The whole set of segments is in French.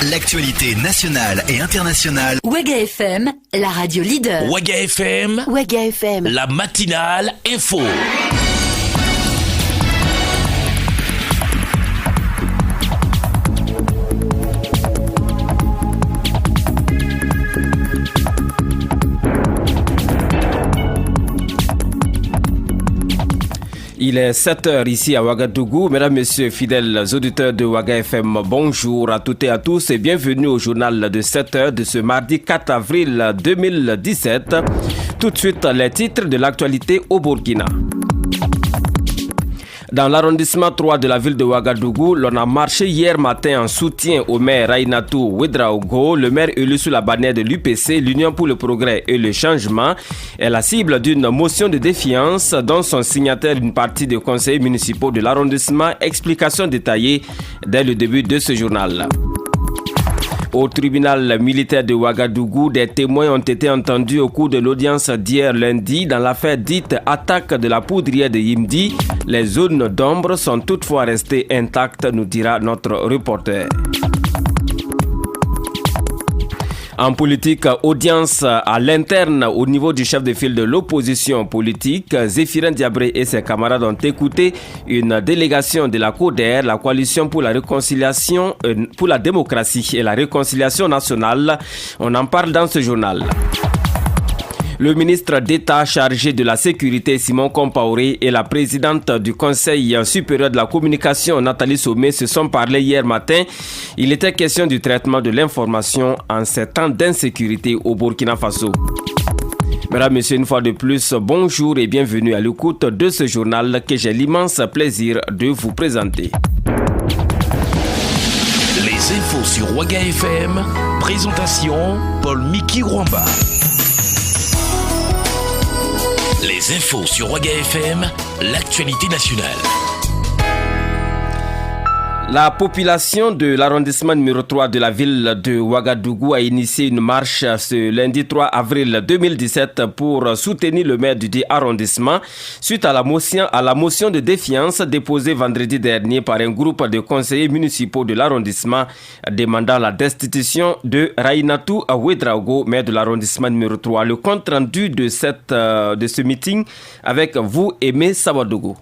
L'actualité nationale et internationale. Ouaga FM, la radio leader. Ouaga FM, la matinale info. Il est 7h ici à Ouagadougou. Mesdames, Messieurs, fidèles auditeurs de Ouaga FM, bonjour à toutes et à tous et bienvenue au journal de 7h de ce mardi 4 avril 2017. Tout de suite, les titres de l'actualité au Burkina. Dans l'arrondissement 3 de la ville de Ouagadougou, l'on a marché hier matin en soutien au maire Rainatou Ouedraogo. Le maire élu sous la bannière de l'UPC, l'Union pour le progrès et le changement, est la cible d'une motion de défiance dont sont signataires une partie des conseillers municipaux de l'arrondissement. Explication détaillée dès le début de ce journal. Au tribunal militaire de Ouagadougou, des témoins ont été entendus au cours de l'audience d'hier lundi dans l'affaire dite attaque de la poudrière de Yimdi. Les zones d'ombre sont toutefois restées intactes, nous dira notre reporter. En politique, audience à l'interne au niveau du chef de file de l'opposition politique. Zéphirin Diabré et ses camarades ont écouté une délégation de la CODER, la coalition pour la réconciliation, pour la démocratie et la réconciliation nationale. On en parle dans ce journal. Le ministre d'État chargé de la sécurité, Simon Compaoré, et la présidente du Conseil supérieur de la communication, Nathalie Sommet, se sont parlé hier matin. Il était question du traitement de l'information en ces temps d'insécurité au Burkina Faso. Mesdames, Messieurs, une fois de plus, bonjour et bienvenue à l'écoute de ce journal que j'ai l'immense plaisir de vous présenter. Les infos sur Ouaga FM, présentation Paul-Miki Rwamba. Les infos sur Ouaga FM, l'actualité nationale. La population de l'arrondissement numéro 3 de la ville de Ouagadougou a initié une marche ce lundi 3 avril 2017 pour soutenir le maire du dit arrondissement suite à la motion de défiance déposée vendredi dernier par un groupe de conseillers municipaux de l'arrondissement demandant la destitution de Rainatou Ouedraogo, maire de l'arrondissement numéro 3. Le compte rendu de ce meeting avec vous, Aimé Sawadougou.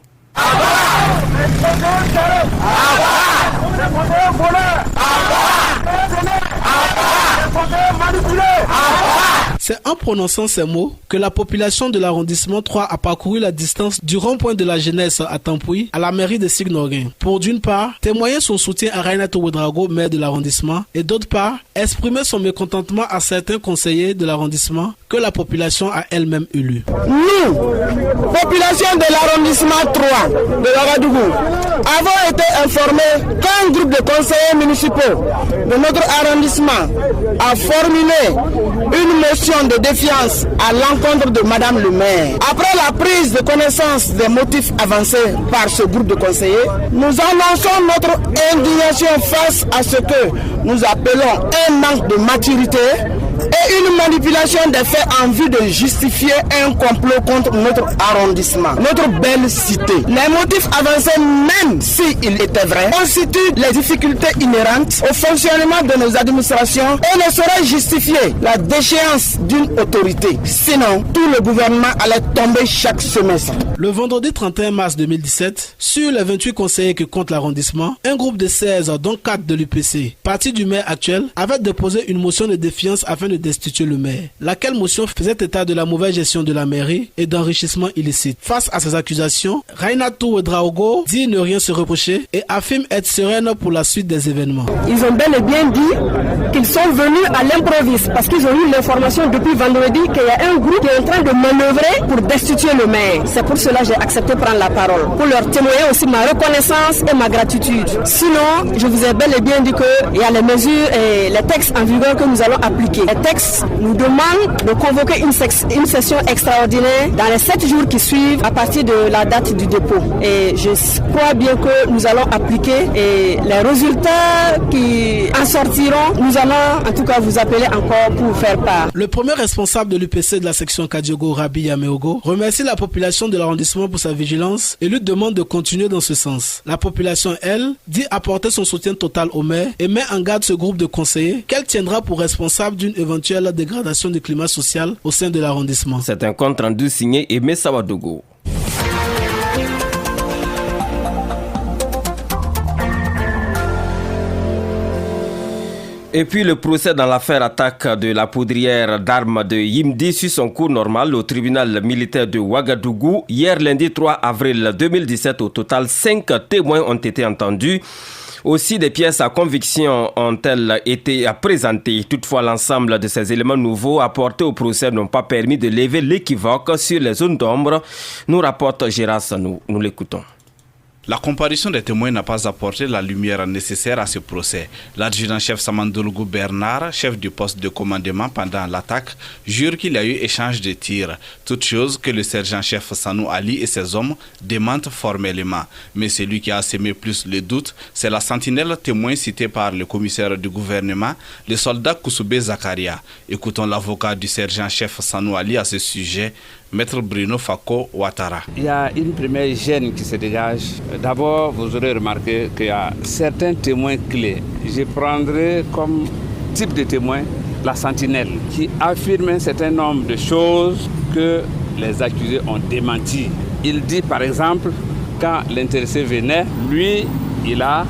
C'est en prononçant ces mots que la population de l'arrondissement 3 a parcouru la distance du rond-point de la jeunesse à Tampouy à la mairie de Signorin pour d'une part témoigner son soutien à Rainatou Ouedraogo, maire de l'arrondissement, et d'autre part exprimer son mécontentement à certains conseillers de l'arrondissement que la population a elle-même élus. Nous, population de l'arrondissement 3 de Ouagadougou, avons été informés qu'un groupe de conseillers municipaux de notre arrondissement a formulé une motion de défiance à l'encontre de Madame le maire. Après la prise de connaissance des motifs avancés par ce groupe de conseillers, nous annonçons notre indignation face à ce que nous appelons un manque de maturité et une manipulation des faits en vue de justifier un complot contre notre arrondissement, notre belle cité. Les motifs avancés, même s'ils étaient vrais, constituent les difficultés inhérentes au fonctionnement de nos administrations et ne sauraient justifier la déchéance d'une autorité. Sinon, tout le gouvernement allait tomber chaque semestre. Le vendredi 31 mars 2017, sur les 28 conseillers que compte l'arrondissement, un groupe de 16, dont 4 de l'UPC, parti du maire actuel, avait déposé une motion de défiance afin de destituer le maire, laquelle motion faisait état de la mauvaise gestion de la mairie et d'enrichissement illicite. Face à ces accusations, Rainatou Ouedraogo dit ne rien se reprocher et affirme être sereine pour la suite des événements. Ils ont bel et bien dit qu'ils sont venus à l'improviste parce qu'ils ont eu l'information depuis vendredi qu'il y a un groupe qui est en train de manœuvrer pour destituer le maire. C'est pour cela que j'ai accepté de prendre la parole, pour leur témoigner aussi ma reconnaissance et ma gratitude. Sinon, je vous ai bel et bien dit qu'il y a les mesures et les textes en vigueur que nous allons appliquer. Les texte nous demande de convoquer une session extraordinaire dans les 7 jours qui suivent à partir de la date du dépôt. Et je crois bien que nous allons appliquer et les résultats qui en sortiront, nous allons en tout cas vous appeler encore pour vous faire part. Le premier responsable de l'UPC de la section Kadiogo, Rabi Yameogo, remercie la population de l'arrondissement pour sa vigilance et lui demande de continuer dans ce sens. La population, elle, dit apporter son soutien total au maire et met en garde ce groupe de conseillers qu'elle tiendra pour responsable d'une éventuelle dégradation du climat social au sein de l'arrondissement. C'est un compte rendu signé Aimé Sawadogo. Et puis le procès dans l'affaire attaque de la poudrière d'armes de Yimdi suit son cours normal au tribunal militaire de Ouagadougou. Hier lundi 3 avril 2017, au total 5 témoins ont été entendus. Aussi, des pièces à conviction ont-elles été présentées. Toutefois, l'ensemble de ces éléments nouveaux apportés au procès n'ont pas permis de lever l'équivoque sur les zones d'ombre, nous rapporte Gérard Sanou. Nous l'écoutons. La comparution des témoins n'a pas apporté la lumière nécessaire à ce procès. L'adjudant-chef Samandolougou Bernard, chef du poste de commandement pendant l'attaque, jure qu'il y a eu échange de tirs. Toute chose que le sergent-chef Sanou Ali et ses hommes démentent formellement. Mais celui qui a semé plus le doute, c'est la sentinelle témoin citée par le commissaire du gouvernement, le soldat Koussoubé Zakaria. Écoutons l'avocat du sergent-chef Sanou Ali à ce sujet, Maître Bruno Fako Ouattara. Il y a une première gêne qui se dégage. D'abord, vous aurez remarqué qu'il y a certains témoins clés. Je prendrai comme type de témoin la sentinelle qui affirme un certain nombre de choses que les accusés ont démenties. Il dit par exemple, quand l'intéressé venait, lui, il a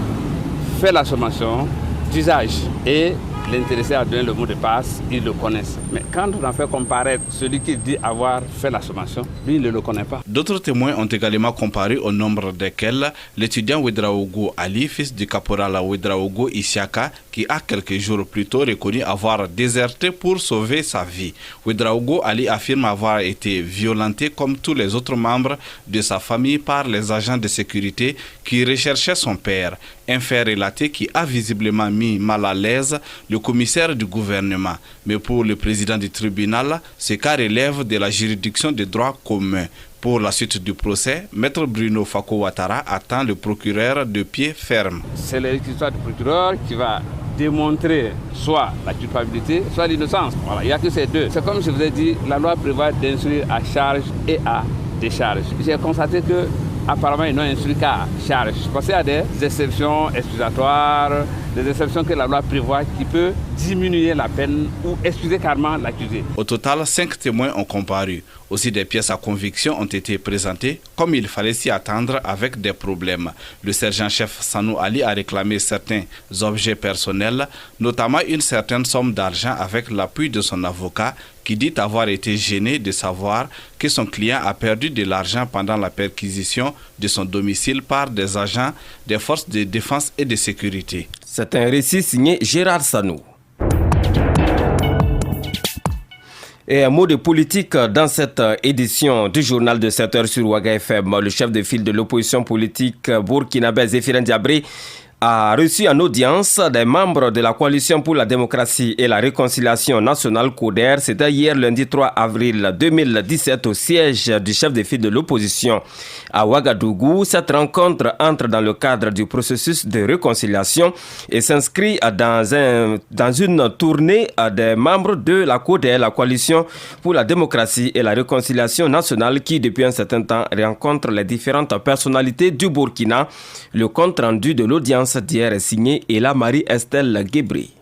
fait la sommation d'usage et l'intéressé a donné le mot de passe, ils le connaissent. Mais quand on a fait comparaître celui qui dit avoir fait la sommation, lui, il ne le connaît pas. D'autres témoins ont également comparu, au nombre desquels l'étudiant Ouedraogo Ali, fils du caporal Ouedraogo Isiaka, qui a quelques jours plus tôt reconnu avoir déserté pour sauver sa vie. Ouedraogo Ali affirme avoir été violenté comme tous les autres membres de sa famille par les agents de sécurité qui recherchaient son père. Un fait relaté qui a visiblement mis mal à l'aise le commissaire du gouvernement. Mais pour le président du tribunal, ce cas relève de la juridiction de droit commun. Pour la suite du procès, Maître Bruno Fako Ouattara attend le procureur de pied ferme. C'est l'histoire du procureur qui va démontrer soit la culpabilité, soit l'innocence. Voilà, il n'y a que ces deux. C'est comme je vous ai dit, la loi prévoit d'instruire à charge et à décharge. J'ai constaté que apparemment, ils n'ont instruit qu'à charge. Je pensais à des exceptions excusatoires, des exceptions que la loi prévoit qui peut diminuer la peine ou excuser carrément l'accusé. Au total, 5 témoins ont comparu. Aussi, des pièces à conviction ont été présentées, comme il fallait s'y attendre, avec des problèmes. Le sergent-chef Sanou Ali a réclamé certains objets personnels, notamment une certaine somme d'argent avec l'appui de son avocat, qui dit avoir été gêné de savoir que son client a perdu de l'argent pendant la perquisition de son domicile par des agents des forces de défense et de sécurité. C'est un récit signé Gérard Sanou. Et un mot de politique dans cette édition du journal de 7h sur Ouaga FM. Le chef de file de l'opposition politique burkinabé Zéphirin Diabré a reçu en audience des membres de la Coalition pour la démocratie et la réconciliation nationale CODER. C'était hier lundi 3 avril 2017 au siège du chef de file de l'opposition à Ouagadougou. Cette rencontre entre dans le cadre du processus de réconciliation et s'inscrit dans une tournée des membres de la CODER, la Coalition pour la démocratie et la réconciliation nationale, qui depuis un certain temps rencontre les différentes personnalités du Burkina. Le compte rendu de l'audience d'hier est signé Ella Marie-Estelle Guébri.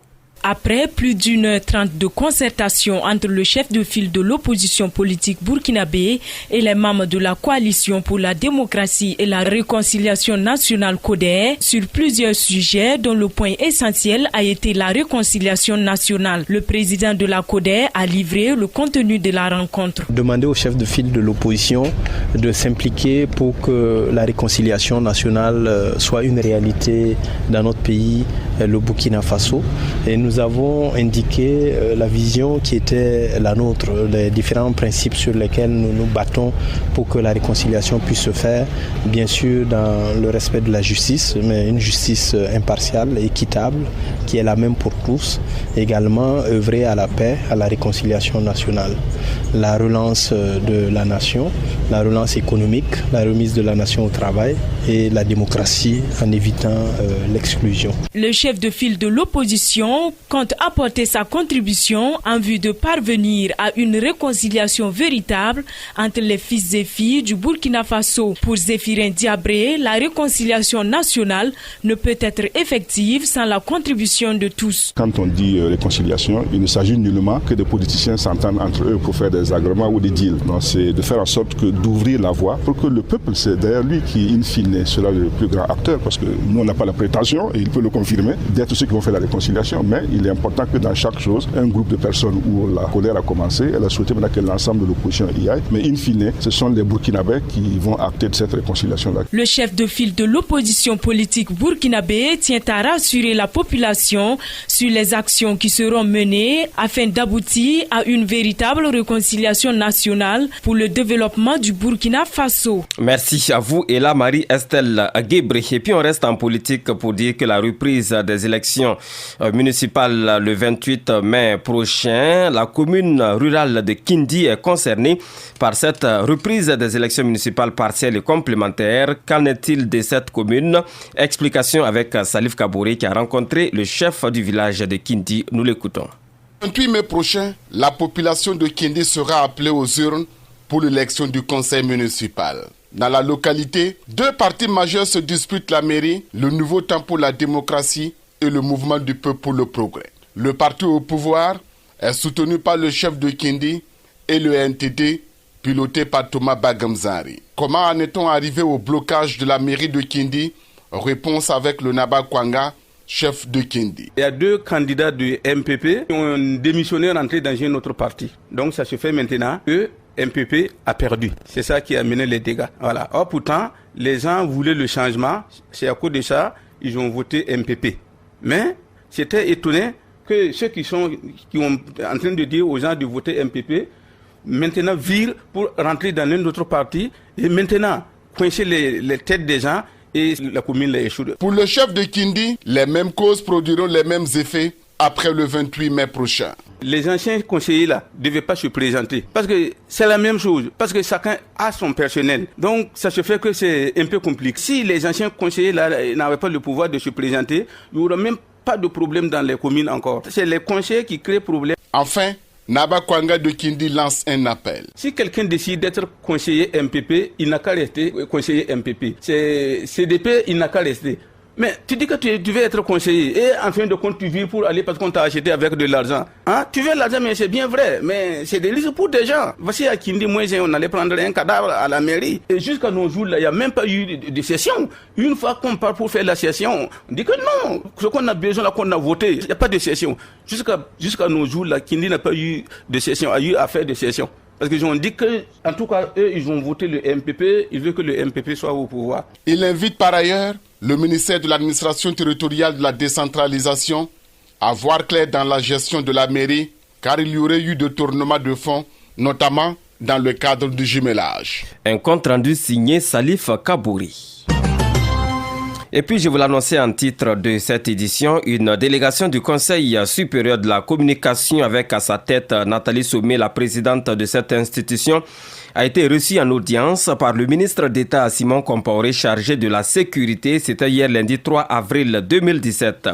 Après plus d'1h30 de concertation entre le chef de file de l'opposition politique burkinabé et les membres de la coalition pour la démocratie et la réconciliation nationale CODER sur plusieurs sujets dont le point essentiel a été la réconciliation nationale, le président de la CODER a livré le contenu de la rencontre. Demander au chef de file de l'opposition de s'impliquer pour que la réconciliation nationale soit une réalité dans notre pays, le Burkina Faso. Et nous nous avons indiqué la vision qui était la nôtre, les différents principes sur lesquels nous nous battons pour que la réconciliation puisse se faire, bien sûr dans le respect de la justice, mais une justice impartiale, équitable, qui est la même pour tous. Également œuvrer à la paix, à la réconciliation nationale, la relance de la nation, la relance économique, la remise de la nation au travail et la démocratie en évitant l'exclusion. Le chef de file de l'opposition compte apporter sa contribution en vue de parvenir à une réconciliation véritable entre les fils et filles du Burkina Faso. Pour Zéphirin Diabré, la réconciliation nationale ne peut être effective sans la contribution de tous. Quand on dit réconciliation, il ne s'agit nullement que des politiciens s'entendent entre eux pour faire des agréments ou des deals. Donc c'est de faire en sorte d'ouvrir la voie pour que le peuple, c'est derrière lui qui, in fine, sera le plus grand acteur, parce que nous, on n'a pas la prétention, et il peut le confirmer, d'être ceux qui vont faire la réconciliation. Mais il est important que dans chaque chose, un groupe de personnes où la colère a commencé, elle a souhaité maintenant que l'ensemble de l'opposition y aille. Mais in fine, ce sont les Burkinabés qui vont acter de cette réconciliation-là. Le chef de file de l'opposition politique burkinabé tient à rassurer la population sur les actions qui seront menées afin d'aboutir à une véritable réconciliation nationale pour le développement du Burkina Faso. Merci à vous et là Marie-Estelle Guébré. Et puis on reste en politique pour dire que la reprise des élections municipales le 28 mai prochain, la commune rurale de Kindi est concernée par cette reprise des élections municipales partielles et complémentaires. Qu'en est-il de cette commune? Explication avec Salif Kabouri qui a rencontré le chef du village de Kindi. Nous l'écoutons. Le 28 mai prochain, la population de Kindi sera appelée aux urnes pour l'élection du conseil municipal. Dans la localité, deux partis majeurs se disputent la mairie, le Nouveau Temps pour la démocratie et le Mouvement du peuple pour le progrès. Le parti au pouvoir est soutenu par le chef de Kindi et le NTD piloté par Thomas Bagamzari. Comment en est-on arrivé au blocage de la mairie de Kindi? Réponse avec le Naba Kwanga, chef de Kindi. Il y a deux candidats du MPP qui ont démissionné, rentré dans un autre parti. Donc ça se fait maintenant que MPP a perdu. C'est ça qui a mené les dégâts. Voilà. Or pourtant, les gens voulaient le changement. C'est à cause de ça ils ont voté MPP. Mais j'étais étonné que ceux qui ont en train de dire aux gens de voter MPP, maintenant virent pour rentrer dans un autre parti et maintenant coincer les têtes des gens et la commune les échoue. Pour le chef de Kindi, les mêmes causes produiront les mêmes effets après le 28 mai prochain. Les anciens conseillers là ne devaient pas se présenter parce que c'est la même chose, parce que chacun a son personnel. Donc ça se fait que c'est un peu compliqué. Si les anciens conseillers là n'avaient pas le pouvoir de se présenter, il n'y aurait même pas de problème dans les communes encore. C'est les conseillers qui créent problème. Enfin, Naba Kwanga de Kindi lance un appel. Si quelqu'un décide d'être conseiller MPP, il n'a qu'à rester conseiller MPP. C'est CDP, il n'a qu'à rester. Mais tu dis que tu veux être conseiller et en fin de compte tu vis pour aller parce qu'on t'a acheté avec de l'argent. Hein? Tu veux l'argent mais c'est bien vrai, mais c'est des risques pour des gens. Voici à Kindi, moi on allait prendre un cadavre à la mairie. Et jusqu'à nos jours là, il n'y a même pas eu de session. Une fois qu'on part pour faire la session, on dit que non, ce qu'on a besoin là qu'on a voté, il n'y a pas de session. Jusqu'à nos jours là, Kindi n'a pas eu de session, a eu à faire de session. Parce qu'ils ont dit que, en tout cas, eux, ils ont voté le MPP, ils veulent que le MPP soit au pouvoir. Il invite par ailleurs le ministère de l'administration territoriale de la décentralisation à voir clair dans la gestion de la mairie, car il y aurait eu détournement de fonds, notamment dans le cadre du jumelage. Un compte rendu signé Salif Kabouri. Et puis, je vous l'annonçais en titre de cette édition, une délégation du Conseil supérieur de la communication avec à sa tête Nathalie Somé, la présidente de cette institution, a été reçue en audience par le ministre d'État Simon Compaoré chargé de la sécurité. C'était hier lundi 3 avril 2017.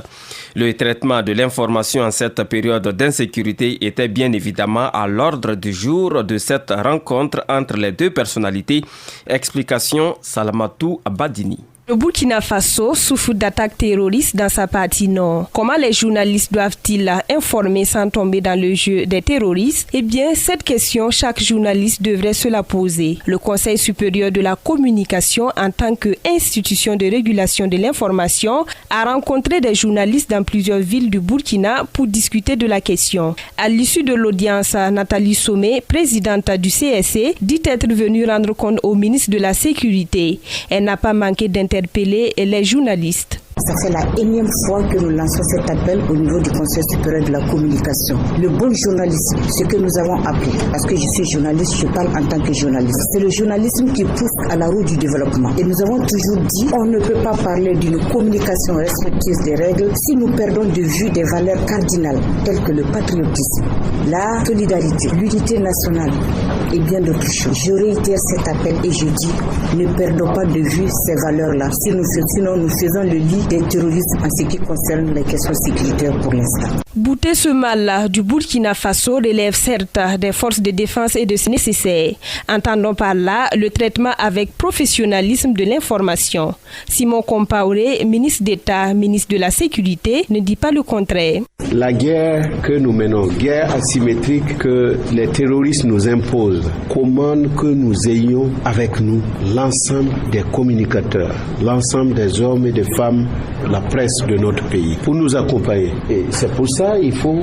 Le traitement de l'information en cette période d'insécurité était bien évidemment à l'ordre du jour de cette rencontre entre les deux personnalités. Explication Salamatou Badini. Le Burkina Faso souffre d'attaques terroristes dans sa partie nord. Comment les journalistes doivent-ils informer sans tomber dans le jeu des terroristes? Eh bien, cette question, chaque journaliste devrait se la poser. Le Conseil supérieur de la communication, en tant qu'institution de régulation de l'information, a rencontré des journalistes dans plusieurs villes du Burkina pour discuter de la question. À l'issue de l'audience, Nathalie Somé, présidente du CSC, dit être venue rendre compte au ministre de la Sécurité. Elle n'a pas manqué d'interpeller les journalistes. Ça fait la énième fois que nous lançons cet appel au niveau du Conseil supérieur de la communication. Le bon journalisme, ce que nous avons appris, parce que je suis journaliste, je parle en tant que journaliste. C'est le journalisme qui pousse à la roue du développement. Et nous avons toujours dit, on ne peut pas parler d'une communication respectueuse des règles si nous perdons de vue des valeurs cardinales telles que le patriotisme, la solidarité, l'unité nationale et bien d'autres choses. Je réitère cet appel et je dis, ne perdons pas de vue ces valeurs-là. Sinon, nous faisons le lit des terroristes en ce qui concerne les questions sécuritaires pour l'instant. Bouter ce mal du Burkina Faso relève certes des forces de défense et de ce nécessaire. Entendons par là le traitement avec professionnalisme de l'information. Simon Compaoré, ministre d'État, ministre de la Sécurité, ne dit pas le contraire. La guerre que nous menons, guerre asymétrique que les terroristes nous imposent, commande que nous ayons avec nous l'ensemble des communicateurs, l'ensemble des hommes et des femmes, la presse de notre pays, pour nous accompagner. Et c'est pour ça qu'il faut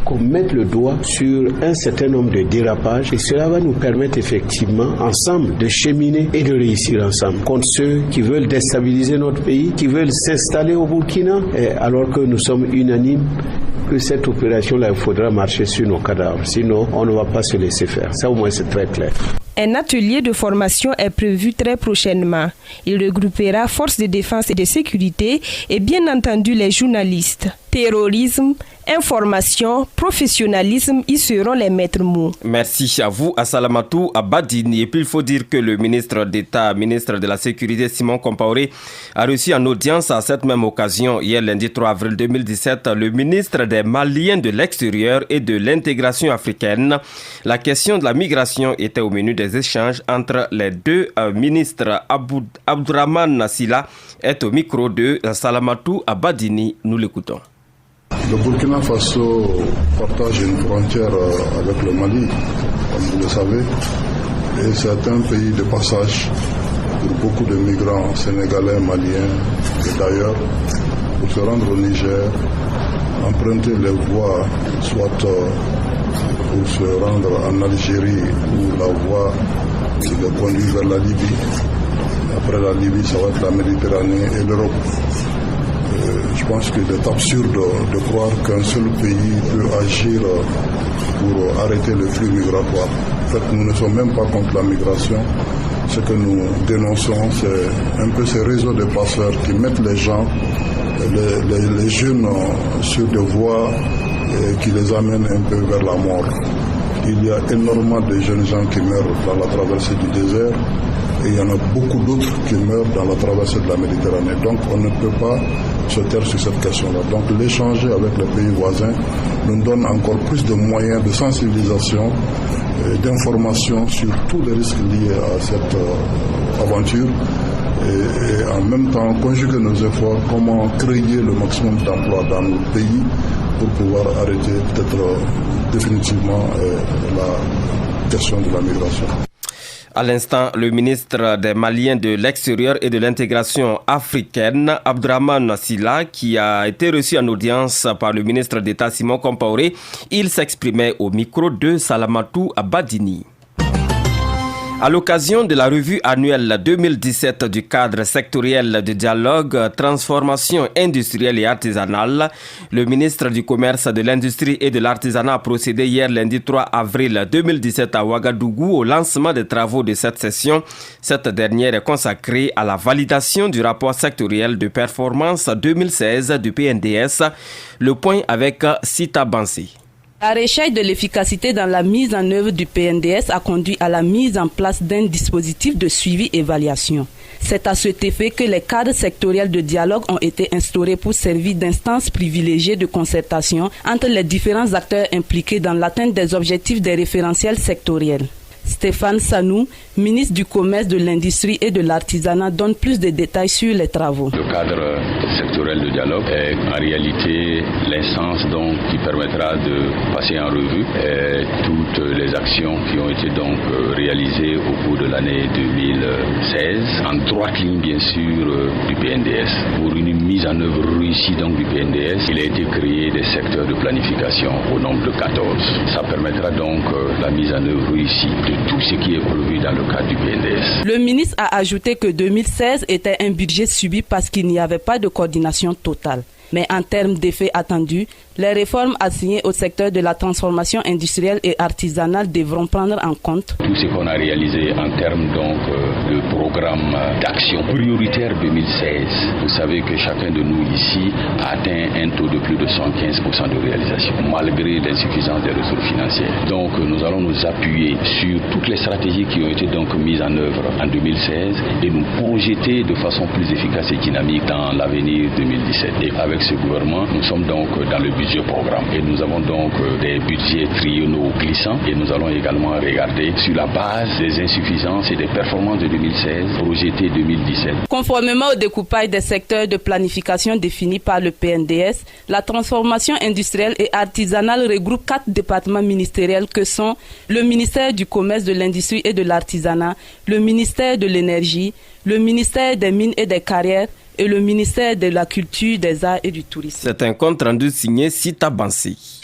qu'on mette le doigt sur un certain nombre de dérapages et cela va nous permettre effectivement ensemble de cheminer et de réussir ensemble contre ceux qui veulent déstabiliser notre pays, qui veulent s'installer au Burkina, alors que nous sommes unanimes que cette opération-là, il faudra marcher sur nos cadavres, sinon on ne va pas se laisser faire. Ça au moins c'est très clair. Un atelier de formation est prévu très prochainement. Il regroupera forces de défense et de sécurité et bien entendu les journalistes. Terrorisme, information, professionnalisme, y seront les maîtres mots. Merci à vous, Assalamatou Abadini. Et puis il faut dire que le ministre d'État, ministre de la Sécurité, Simon Compaoré, a reçu en audience à cette même occasion, hier lundi 3 avril 2017, le ministre des Maliens de l'extérieur et de l'intégration africaine. La question de la migration était au menu des échanges entre les deux ministres. Abdourahmane Nassila est au micro de Salamatou Abadini. Nous l'écoutons. Le Burkina Faso partage une frontière avec le Mali, comme vous le savez, et c'est un pays de passage pour beaucoup de migrants sénégalais, maliens et d'ailleurs, pour se rendre au Niger, emprunter les voies, soit pour se rendre en Algérie ou la voie qui les conduit vers la Libye. Après la Libye, ça va être la Méditerranée et l'Europe. Je pense qu'il est absurde de croire qu'un seul pays peut agir pour arrêter le flux migratoire. En fait, nous ne sommes même pas contre la migration. Ce que nous dénonçons, c'est un peu ces réseaux de passeurs qui mettent les gens, les jeunes sur des voies et qui les amènent un peu vers la mort. Il y a énormément de jeunes gens qui meurent dans la traversée du désert et il y en a beaucoup d'autres qui meurent dans la traversée de la Méditerranée. Donc on ne peut pas se taire sur cette question-là. Donc l'échanger avec les pays voisins nous donne encore plus de moyens de sensibilisation et d'information sur tous les risques liés à cette aventure et en même temps conjuguer nos efforts, comment créer le maximum d'emplois dans notre pays pour pouvoir arrêter peut-être définitivement la question de la migration. À l'instant, le ministre des Maliens de l'extérieur et de l'intégration africaine, Abdourahmane Nassila, qui a été reçu en audience par le ministre d'État Simon Compaoré, il s'exprimait au micro de Salamatou Abadini. À l'occasion de la revue annuelle 2017 du cadre sectoriel de dialogue transformation industrielle et artisanale, le ministre du Commerce, de l'Industrie et de l'Artisanat a procédé hier lundi 3 avril 2017 à Ouagadougou au lancement des travaux de cette session. Cette dernière est consacrée à la validation du rapport sectoriel de performance 2016 du PNDS. Le point avec Sita Bansé. La recherche de l'efficacité dans la mise en œuvre du PNDS a conduit à la mise en place d'un dispositif de suivi et évaluation. C'est à cet effet que les cadres sectoriels de dialogue ont été instaurés pour servir d'instances privilégiées de concertation entre les différents acteurs impliqués dans l'atteinte des objectifs des référentiels sectoriels. Stéphane Sanou, ministre du Commerce, de l'Industrie et de l'Artisanat, donne plus de détails sur les travaux. Le cadre sectoriel de dialogue est en réalité l'instance donc qui permettra de passer en revue toutes les actions qui ont été donc réalisées au cours de l'année 2016, en droite ligne bien sûr du PNDS. Pour une mise en œuvre réussie donc du PNDS, il a été créé des secteurs de planification au nombre de 14. Ça permettra donc la mise en œuvre réussie de de tout ce qui est prévu dans le cadre du PNDS. Le ministre a ajouté que 2016 était un budget subi parce qu'il n'y avait pas de coordination totale. Mais en termes d'effets attendus, les réformes assignées au secteur de la transformation industrielle et artisanale devront prendre en compte tout ce qu'on a réalisé en termes donc de programme d'action prioritaire 2016. Vous savez que chacun de nous ici a atteint un taux de plus de 115% de réalisation, malgré l'insuffisance des ressources financières. Donc nous allons nous appuyer sur toutes les stratégies qui ont été donc mises en œuvre en 2016 et nous projeter de façon plus efficace et dynamique dans l'avenir 2017. Et avec ce gouvernement, nous sommes donc dans le budget programme et nous avons donc des budgets triennaux glissants et nous allons également regarder sur la base des insuffisances et des performances de 2016 projetées 2017. Conformément au découpage des secteurs de planification définis par le PNDS, la transformation industrielle et artisanale regroupe 4 départements ministériels que sont le ministère du Commerce, de l'Industrie et de l'Artisanat, le ministère de l'Énergie, le ministère des Mines et des Carrières et le ministère de la Culture, des Arts et du Tourisme. C'est un compte rendu signé Sita Bansi.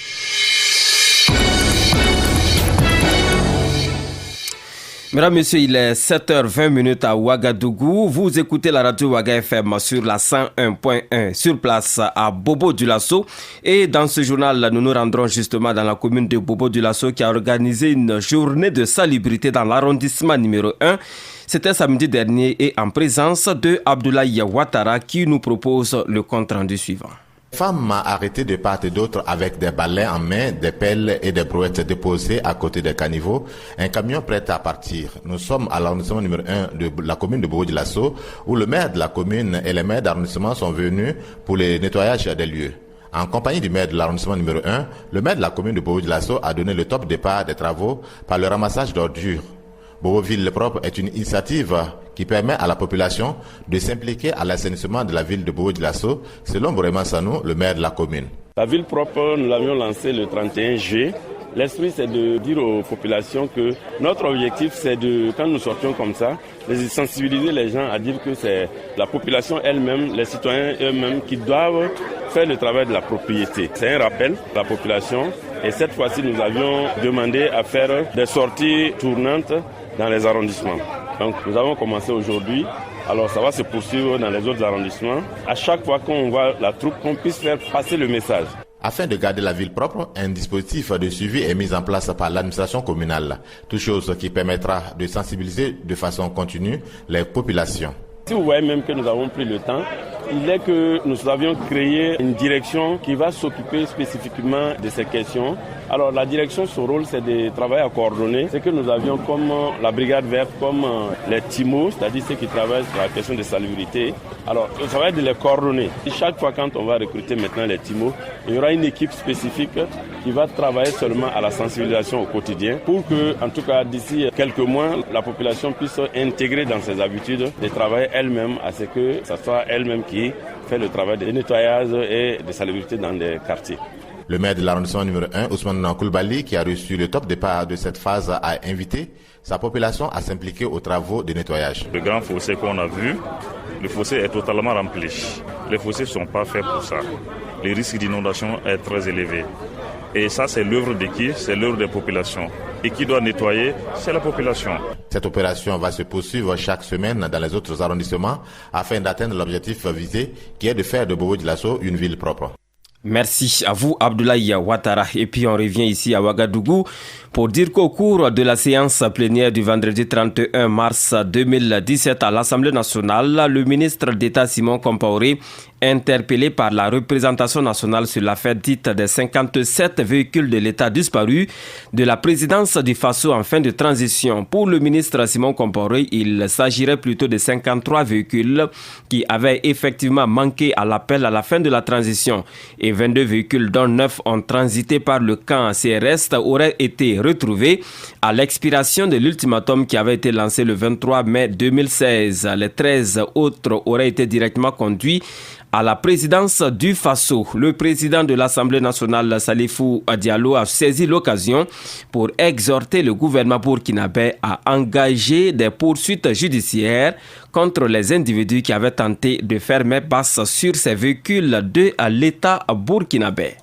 Mesdames, Messieurs, il est 7h20 à Ouagadougou. Vous écoutez la radio Ouaga FM sur la 101.1 sur place à Bobo-Dioulasso. Et dans ce journal, nous nous rendrons justement dans la commune de Bobo-Dioulasso qui a organisé une journée de salubrité dans l'arrondissement numéro 1. C'était samedi dernier et en présence de Abdoulaye Ouattara qui nous propose le compte rendu suivant. Femme m'a arrêté de part et d'autre avec des balais en main, des pelles et des brouettes déposées à côté des caniveaux, un camion prêt à partir. Nous sommes à l'arrondissement numéro 1 de la commune de Bobo-Dioulasso où le maire de la commune et les maires d'arrondissement sont venus pour le nettoyage des lieux. En compagnie du maire de l'arrondissement numéro 1, le maire de la commune de Bobo-Dioulasso a donné le top départ des travaux par le ramassage d'ordures. Bobo-Ville propre est une initiative qui permet à la population de s'impliquer à l'assainissement de la ville de Bobo-Dioulasso, selon Bourema Sanou, le maire de la commune. La ville propre, nous l'avions lancée le 31 juillet. L'esprit, c'est de dire aux populations que notre objectif, c'est de, quand nous sortions comme ça, de sensibiliser les gens à dire que c'est la population elle-même, les citoyens eux-mêmes qui doivent faire le travail de la propriété. C'est un rappel à la population. Et cette fois-ci, nous avions demandé à faire des sorties tournantes dans les arrondissements. Donc nous avons commencé aujourd'hui, alors ça va se poursuivre dans les autres arrondissements. À chaque fois qu'on voit la troupe, qu'on puisse faire passer le message. Afin de garder la ville propre, un dispositif de suivi est mis en place par l'administration communale, toute chose qui permettra de sensibiliser de façon continue les populations. Si vous voyez même que nous avons pris le temps, il est que nous avions créé une direction qui va s'occuper spécifiquement de ces questions. Alors la direction, son rôle, c'est de travailler à coordonner. Ce que nous avions comme la brigade verte, comme les TIMO, c'est-à-dire ceux qui travaillent sur la question de salubrité. Alors ça va être de les coordonner. Et chaque fois quand on va recruter maintenant les TIMO, il y aura une équipe spécifique qui va travailler seulement à la sensibilisation au quotidien pour que, en tout cas d'ici quelques mois, la population puisse intégrer dans ses habitudes de travailler elle-même à ce que ce soit elle-même qui fait le travail de nettoyage et de salubrité dans les quartiers. Le maire de l'arrondissement numéro 1, Ousmane Koulibaly, qui a reçu le top départ de cette phase, a invité sa population à s'impliquer aux travaux de nettoyage. Le grand fossé qu'on a vu, le fossé est totalement rempli. Les fossés ne sont pas faits pour ça. Le risque d'inondation est très élevé. Et ça, c'est l'œuvre de qui? C'est l'œuvre des populations. Et qui doit nettoyer? C'est la population. Cette opération va se poursuivre chaque semaine dans les autres arrondissements afin d'atteindre l'objectif visé qui est de faire de Bobo-Dioulasso une ville propre. Merci à vous, Abdoulaye Ouattara. Et puis on revient ici à Ouagadougou pour dire qu'au cours de la séance plénière du vendredi 31 mars 2017 à l'Assemblée nationale, le ministre d'État Simon Compaoré, interpellé par la représentation nationale sur l'affaire dite des 57 véhicules de l'État disparus de la présidence du Faso en fin de transition. Pour le ministre Simon Compaoré, il s'agirait plutôt de 53 véhicules qui avaient effectivement manqué à l'appel à la fin de la transition et 22 véhicules dont 9 ont transité par le camp CRS auraient été retrouvés à l'expiration de l'ultimatum qui avait été lancé le 23 mai 2016. Les 13 autres auraient été directement conduits à la présidence du Faso. Le président de l'Assemblée nationale, Salifou Diallo, a saisi l'occasion pour exhorter le gouvernement burkinabé à engager des poursuites judiciaires contre les individus qui avaient tenté de faire main basse sur ces véhicules de l'État burkinabé.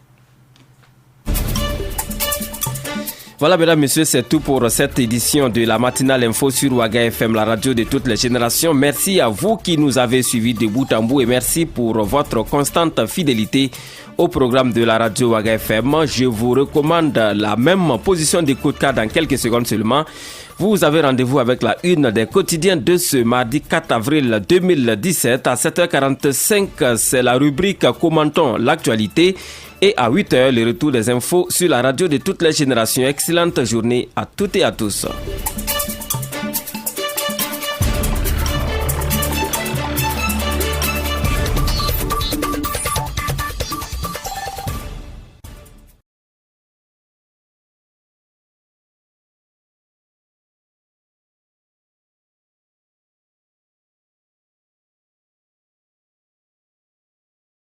Voilà, mesdames, messieurs, c'est tout pour cette édition de la matinale info sur Ouaga FM, la radio de toutes les générations. Merci à vous qui nous avez suivis de bout en bout et merci pour votre constante fidélité au programme de la radio Ouaga FM. Je vous recommande la même position d'écoute car dans quelques secondes seulement, vous avez rendez-vous avec la une des quotidiens de ce mardi 4 avril 2017. À 7h45, c'est la rubrique Commentons l'actualité. Et à 8h, le retour des infos sur la radio de toutes les générations. Excellente journée à toutes et à tous.